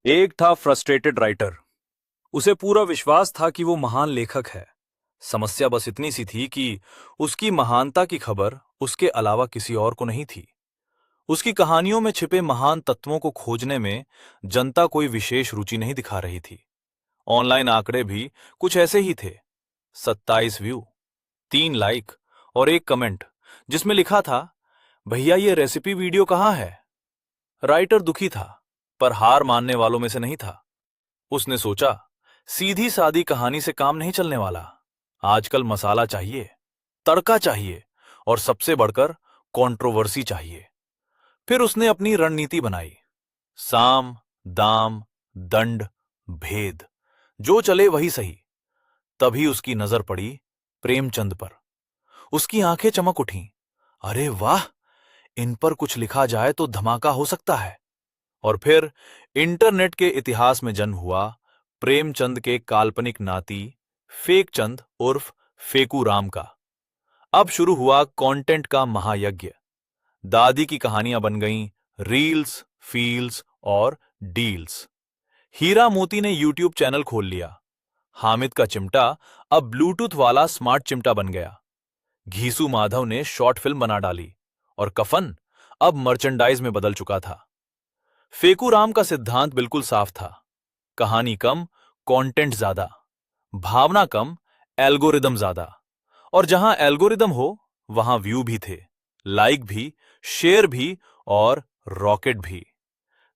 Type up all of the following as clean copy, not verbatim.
एक था frustrated writer. उसे पूरा विश्वास था कि वो महान लेखक है। समस्या बस इतनी सी थी कि उसकी महानता की खबर उसके अलावा किसी और को नहीं थी। उसकी कहानियों में छिपे महान तत्वों को खोजने में जनता कोई विशेष रुचि नहीं दिखा रही थी। ऑनलाइन आंकड़े भी कुछ ऐसे ही थे। 27 व्यू, 3 लाइक और एक कमेंट जिसमें लिखा था, भैया ये रेसिपी वीडियो कहाँ है। राइटर दुखी था, पर हार मानने वालों में से नहीं था। उसने सोचा, सीधी सादी कहानी से काम नहीं चलने वाला। आजकल मसाला चाहिए, तड़का चाहिए और सबसे बढ़कर कंट्रोवर्सी चाहिए। फिर उसने अपनी रणनीति बनाई। साम, दाम, दंड, भेद, जो चले वही सही। तभी उसकी नजर पड़ी प्रेमचंद पर। उसकी आंखें चमक उठीं। अरे वाह, इन पर कुछ लिखा जाए तो धमाका हो सकता है। और फिर इंटरनेट के इतिहास में जन्म हुआ प्रेमचंद के काल्पनिक नाती फेक चंद उर्फ फेकू राम का। अब शुरू हुआ कंटेंट का महायज्ञ। दादी की कहानियां बन गईं रील्स, फील्स और डील्स। हीरा मोती ने यूट्यूब चैनल खोल लिया। हामिद का चिमटा अब ब्लूटूथ वाला स्मार्ट चिमटा बन गया। घीसू माधव ने शॉर्ट फिल्म बना डाली और कफन अब मर्चेंडाइज में बदल चुका था। फेकू राम का सिद्धांत बिल्कुल साफ था। कहानी कम, कंटेंट ज्यादा। भावना कम, एल्गोरिदम ज्यादा। और जहां एल्गोरिदम हो वहां व्यू भी थे, लाइक भी, शेयर भी और रॉकेट भी।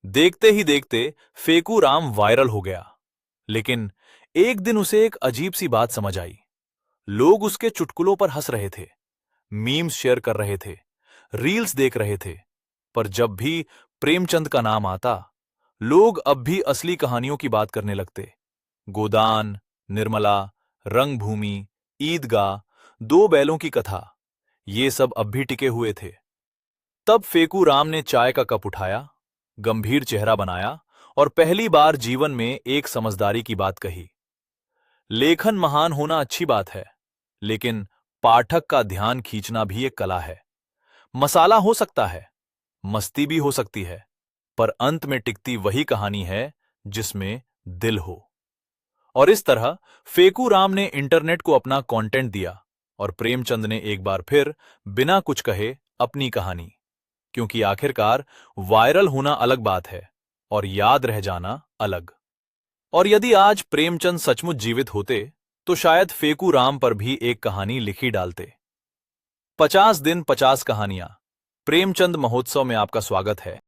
देखते ही देखते फेकू राम वायरल हो गया। लेकिन एक दिन उसे एक अजीब सी बात समझ आई। लोग उसके चुटकुलों पर हंस रहे थे, मीम्स शेयर कर रहे थे, रील्स देख रहे थे, पर जब भी प्रेमचंद का नाम आता, लोग अब भी असली कहानियों की बात करने लगते। गोदान, निर्मला, रंगभूमि, ईदगाह, दो बैलों की कथा, ये सब अब भी टिके हुए थे। तब फेकू राम ने चाय का कप उठाया, गंभीर चेहरा बनाया और पहली बार जीवन में एक समझदारी की बात कही। लेखन महान होना अच्छी बात है, लेकिन पाठक का ध्यान खींचना भी एक कला है। मसाला हो सकता है, मस्ती भी हो सकती है, पर अंत में टिकती वही कहानी है जिसमें दिल हो। और इस तरह फेकू राम ने इंटरनेट को अपना कंटेंट दिया और प्रेमचंद ने एक बार फिर बिना कुछ कहे अपनी कहानी। क्योंकि आखिरकार वायरल होना अलग बात है और याद रह जाना अलग। और यदि आज प्रेमचंद सचमुच जीवित होते तो शायद फेकू राम पर भी एक कहानी लिखी डालते। 50 दिन 50 कहानियां प्रेमचंद महोत्सव में आपका स्वागत है।